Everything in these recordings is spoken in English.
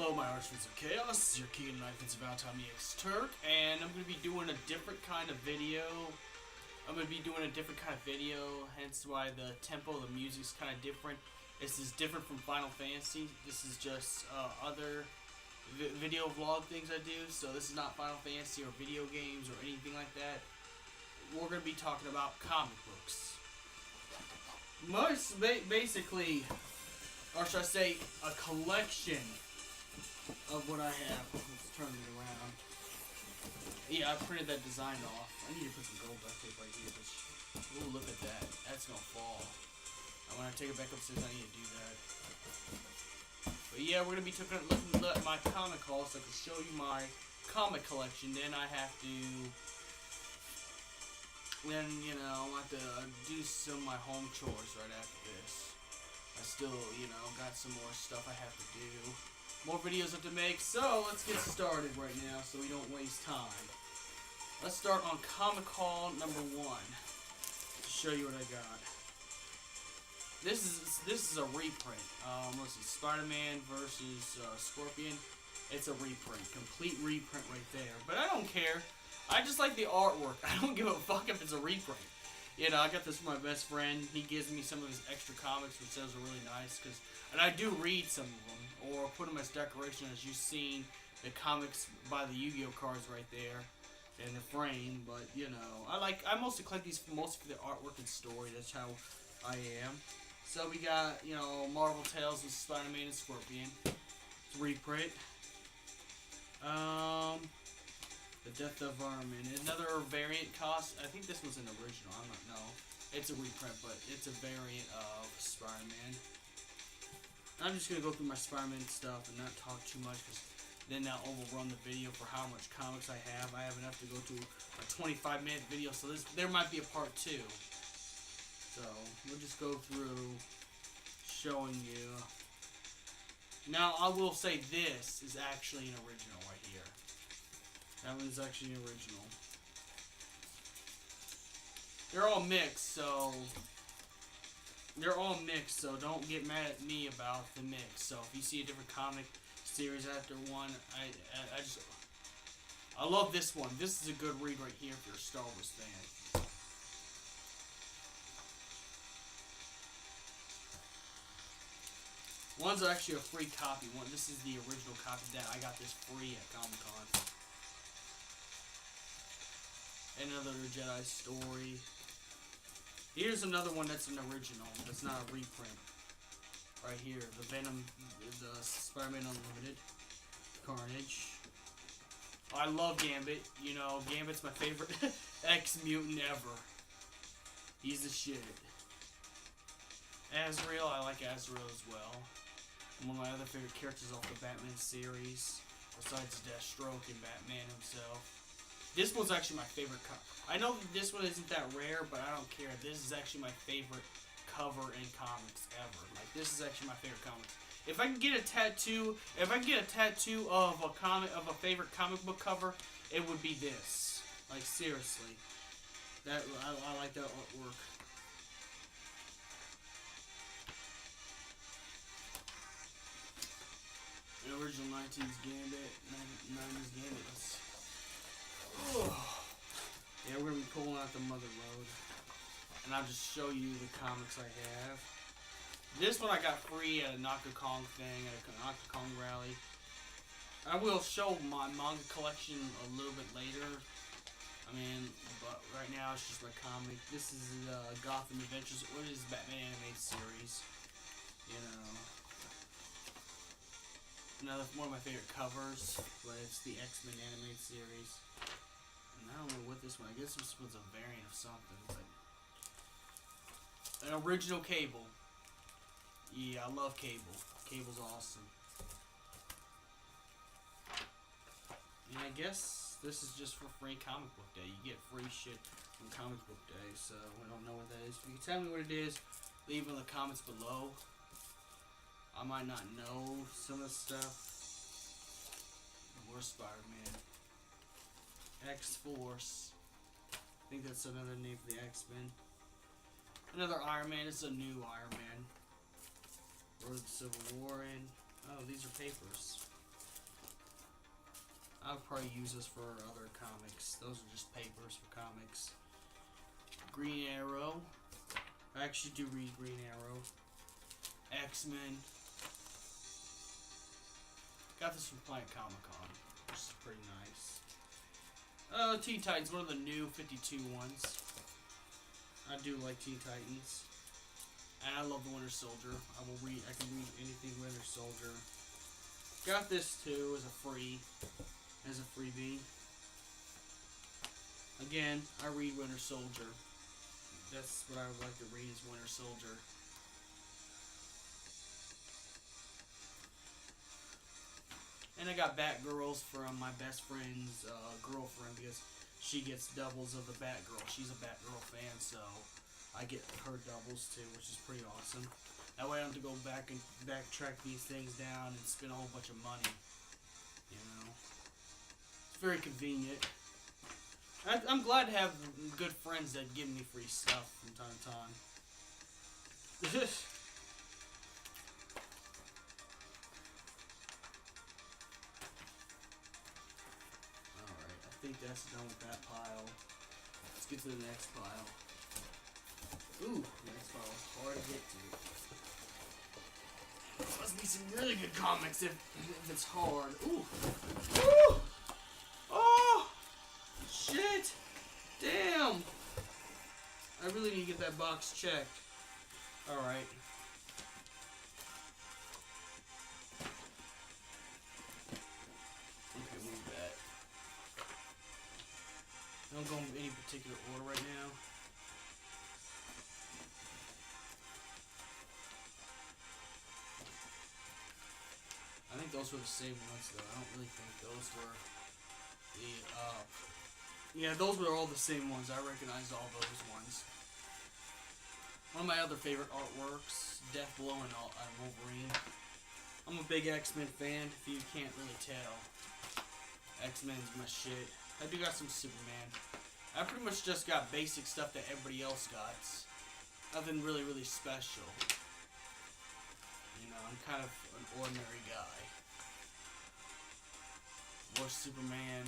Hello, my archfiends of chaos. This is your king and knife. It's about time X Turk, and I'm going to be doing a different kind of video. Hence why the tempo, the music's kind of different. This is different from Final Fantasy. This is just other video vlog things I do. So this is not Final Fantasy or video games or anything like that. We're going to be talking about comic books. Basically, or should I say, a collection of what I have. Let's turn it around. Yeah, I printed that design off. I need to put some gold duct tape right here. Ooh, look at that. That's gonna fall. And when I take it back upstairs, I need to do that. But yeah, we're gonna be looking at my comic haul so I can show you my comic collection. Then I have to, I have to do some of my home chores right after this. I still, got some more stuff I have to do. More videos I have to make, so let's get started right now so we don't waste time. Let's start on comic haul number 1 to show you what I got. This is a reprint. Let's see, Spider-Man versus Scorpion. It's a reprint, complete reprint right there. But I don't care. I just like the artwork. I don't give a fuck if it's a reprint. I got this from my best friend. He gives me some of his extra comics, which those are really nice. And I do read some of them, or put them as decoration, as you've seen the comics by the Yu-Gi-Oh cards right there in the frame. But I mostly collect these mostly for the artwork and story. That's how I am. So we got Marvel Tales with Spider-Man and Scorpion. It's a reprint. The Death of Iron Man. Another variant cost. I think this was an original. I don't know. It's a reprint, but it's a variant of Spider-Man. I'm just going to go through my Spider-Man stuff and not talk too much, because then I'll overrun the video for how much comics I have. I have enough to go to a 25-minute video, so there might be a part 2. So we'll just go through showing you. Now, I will say this is actually an original right here. That one's actually an original. They're all mixed, so don't get mad at me about the mix. So if you see a different comic series after one, I love this one. This is a good read right here if you're a Star Wars fan. One's actually a free copy. This is the original copy that I got this free at Comic-Con. Another Jedi story. Here's another one that's an original. That's not a reprint. Right here, the Venom, the Spider-Man Unlimited, Carnage. I love Gambit. Gambit's my favorite ex-mutant ever. He's the shit. Azrael, I like Azrael as well. One of my other favorite characters off the Batman series, besides Deathstroke and Batman himself. This one's actually my favorite cover. I know that this one isn't that rare, but I don't care. This is actually my favorite cover in comics ever. Like, this is actually my favorite comics. If I can get a tattoo, of a favorite comic book cover, it would be this. Like, seriously. I like that artwork. The original 90s Gambit, 90s Gambit. Yeah, we're going to be pulling out the mother load. And I'll just show you the comics I have. This one I got free at a Naka Kong thing, at a Naka Kong rally. I will show my manga collection a little bit later. But right now it's just my comic. This is Gotham Adventures, or it is Batman animated series. Another one of my favorite covers, but it's the X-Men animated series. And I don't know what this one. I guess this was a variant of something. It's like an original Cable. Yeah, I love Cable. Cable's awesome. And I guess this is just for free comic book day. You get free shit on comic book day, so I don't know what that is. If you can tell me what it is, leave it in the comments below. I might not know some of the stuff. More Spider-Man. X-Force. I think that's another name for the X-Men. Another Iron Man. It's a new Iron Man. Or the Civil War in. Oh, these are papers. I'll probably use this for other comics. Those are just papers for comics. Green Arrow. I actually do read Green Arrow. X-Men. Got this from Planet Comic-Con, which is pretty nice. Teen Titans, one of the new 52 ones. I do like Teen Titans. And I love the Winter Soldier. I can read anything Winter Soldier. Got this too as a freebie. Again, I read Winter Soldier. That's what I would like to read is Winter Soldier. And I got Batgirls from my best friend's girlfriend because she gets doubles of the Batgirl. She's a Batgirl fan, so I get her doubles too, which is pretty awesome. That way I don't have to go back and backtrack these things down and spend a whole bunch of money. You know, it's very convenient. I'm glad to have good friends that give me free stuff from time to time. Alright, I think that's done with that pile. Let's get to the next pile. Ooh, the next pile is hard to get to. There must be some really good comics if it's hard. Ooh! Ooh! Oh! Shit! Damn! I really need to get that box checked. Alright. Okay, move that. I don't go in any particular order right now. I think those were the same ones though. I don't really think those were the, yeah, those were all the same ones. I recognize all those ones. One of my other favorite artworks, Death Blow and Wolverine. I'm a big X-Men fan, if you can't really tell. X-Men's my shit. I do got some Superman. I pretty much just got basic stuff that everybody else got. Nothing really, really special. You know, I'm kind of an ordinary guy. Or Superman.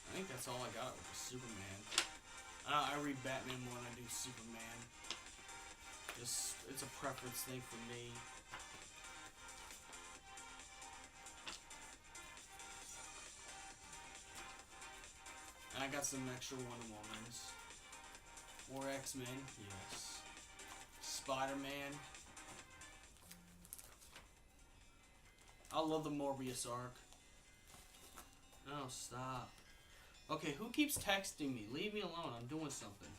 I think that's all I got with the Superman. I read Batman more than I do Superman. Just, it's a preference thing for me. And I got some extra Wonder Womans. Or X-Men, yes. Spider-Man. I love the Morbius arc. Oh, stop. Okay, who keeps texting me? Leave me alone, I'm doing something.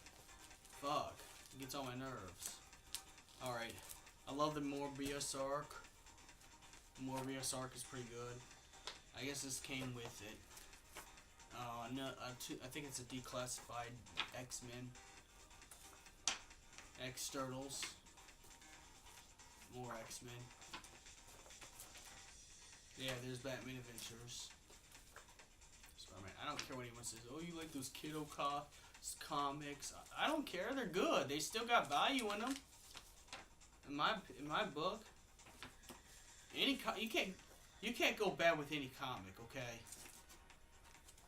Fuck. It gets on my nerves. Alright. I love the Morbius arc. Morbius arc is pretty good. I guess this came with it. No, I think it's a declassified X-Men. X-Turtles. More X-Men. Yeah, there's Batman Adventures. Spider-Man. I don't care what anyone says. Oh, you like those kiddo comics? I don't care. They're good. They still got value in them. In my book, you can't go bad with any comic. Okay.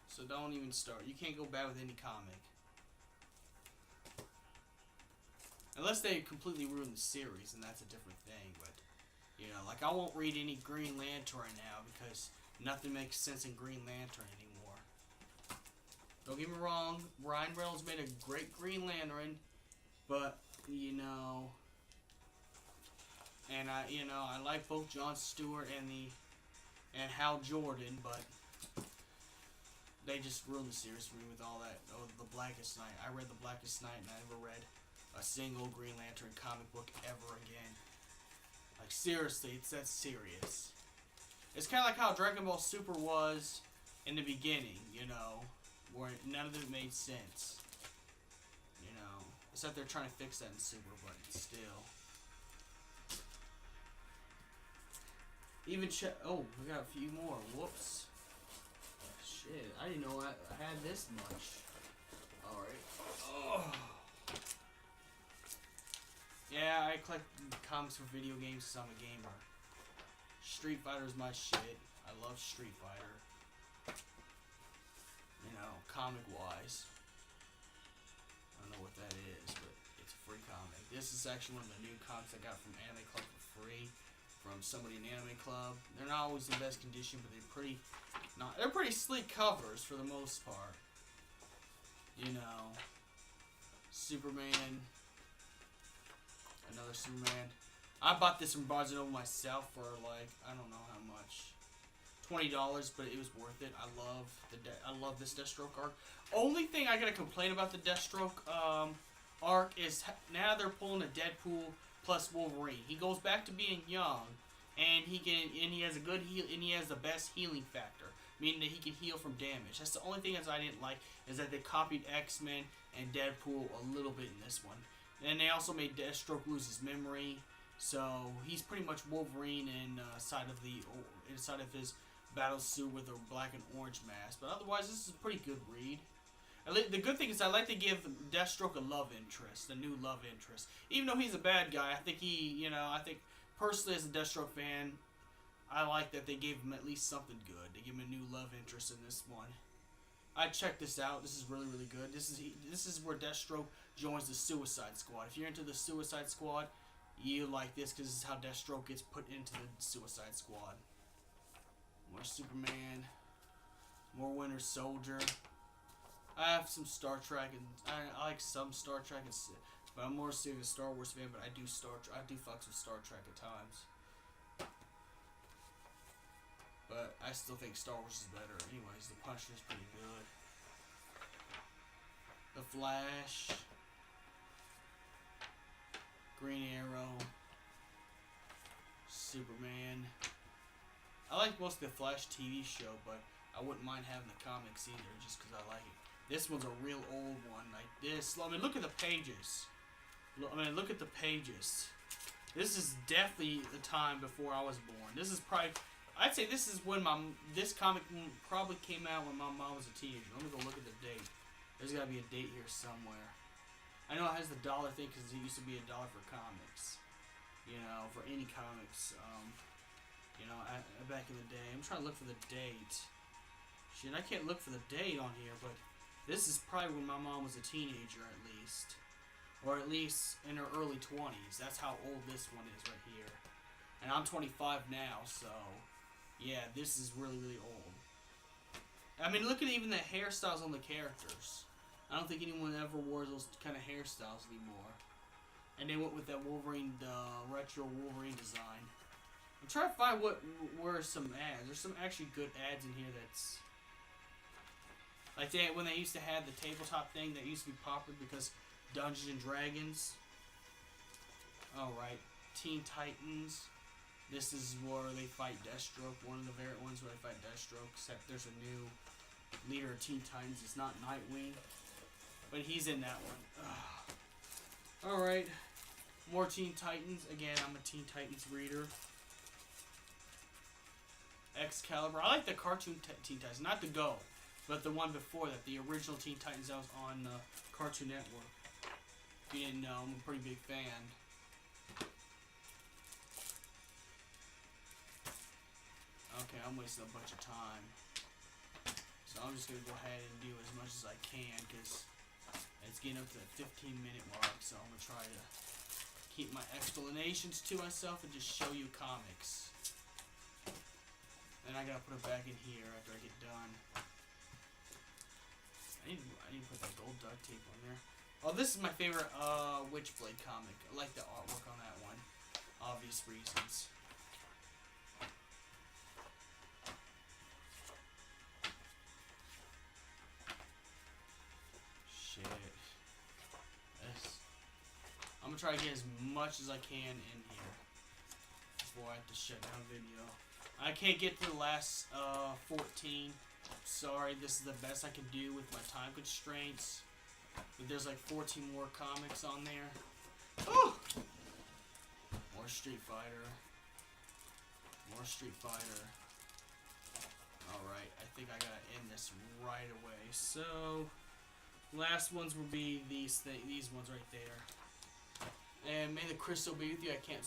So don't even start. You can't go bad with any comic. Unless they completely ruin the series, and that's a different thing. But, you know, like I won't read any Green Lantern now because nothing makes sense in Green Lantern anymore. Don't get me wrong, Ryan Reynolds made a great Green Lantern, but, you know, and I like both Jon Stewart and Hal Jordan, but they just ruined the series for me with all that. Oh, The Blackest Night. I read The Blackest Night and I never read a single Green Lantern comic book ever again. Like, seriously, it's that serious. It's kind of like how Dragon Ball Super was in the beginning, you know, where none of it made sense. You know, except they're trying to fix that in Super, but still. Even oh, we got a few more. Whoops. Shit, I didn't know I had this much. Alright. Oh. Yeah, I collect comics for video games because I'm a gamer. Street Fighter is my shit. I love Street Fighter. You know, comic-wise. I don't know what that is, but it's a free comic. This is actually one of the new comics I got from Anime Club for free. From somebody in Anime Club. They're not always in the best condition, but they're pretty sleek covers for the most part. You know, Superman. Another Superman. I bought this from Barnes & Noble myself for like, I don't know how much. $20, but it was worth it. I love this Deathstroke arc. Only thing I gotta complain about the Deathstroke arc is now they're pulling a Deadpool plus Wolverine. He goes back to being young, and he has a good heal, and he has the best healing factor, meaning that he can heal from damage. That's the only thing that I didn't like, is that they copied X-Men and Deadpool a little bit in this one. And they also made Deathstroke lose his memory, so he's pretty much Wolverine inside of his battle suit with a black and orange mask. But otherwise, this is a pretty good read. The good thing is I like to give Deathstroke a love interest, a new love interest. Even though he's a bad guy, I think I think personally as a Deathstroke fan, I like that they gave him at least something good. They give him a new love interest in this one. I checked this out. This is really, really good. This is where Deathstroke joins the Suicide Squad. If you're into the Suicide Squad, you like this because this is how Deathstroke gets put into the Suicide Squad. More Superman. More Winter Soldier. I have some Star Trek, and I like some Star Trek, but I'm more serious Star Wars fan. But I do fucks with Star Trek at times. But I still think Star Wars is better. Anyways, the Punisher's pretty good. The Flash. Green Arrow. Superman. I like most of the Flash TV show, but I wouldn't mind having the comics either, just because I like it. This one's a real old one, like this. I mean, look at the pages. Look at the pages. This is definitely the time before I was born. This is probably, I'd say this is when this comic probably came out when my mom was a teenager. Let me go look at the date. There's got to be a date here somewhere. I know it has the dollar thing because it used to be $1 for comics. You know, for any comics. You know, back in the day. I'm trying to look for the date. Shit, I can't look for the date on here, but this is probably when my mom was a teenager at least. Or at least in her early 20s. That's how old this one is right here. And I'm 25 now, so yeah, this is really, really old. I mean, look at even the hairstyles on the characters. I don't think anyone ever wore those kind of hairstyles anymore. And they went with that Wolverine, retro Wolverine design. I'm trying to find what were some ads. There's some actually good ads in here that's like when they used to have the tabletop thing that used to be popular because Dungeons and Dragons. Alright. Teen Titans. This is where they fight Deathstroke. One of the variant ones where they fight Deathstroke. Except there's a new leader of Teen Titans. It's not Nightwing. But he's in that one. Alright. More Teen Titans. Again, I'm a Teen Titans reader. Excalibur. I like the cartoon Teen Titans. Not the Go. But the one before that. The original Teen Titans that was on Cartoon Network. If you didn't know, I'm a pretty big fan. Okay, I'm wasting a bunch of time. So I'm just going to go ahead and do as much as I can because it's getting up to the 15-minute mark. So I'm going to try to keep my explanations to myself and just show you comics. Then I got to put it back in here after I get done. I need to put that gold duct tape on there. Oh, this is my favorite Witchblade comic. I like the artwork on that one. Obvious reasons. Shit. I'm gonna try to get as much as I can in here before I have to shut down video. I can't get to the last 14. Sorry, this is the best I can do with my time constraints. But there's like 14 more comics on there. Oh! More Street Fighter. More Street Fighter. Alright, I think I gotta end this right away. So, last ones will be these ones right there. And may the crystal be with you. I can't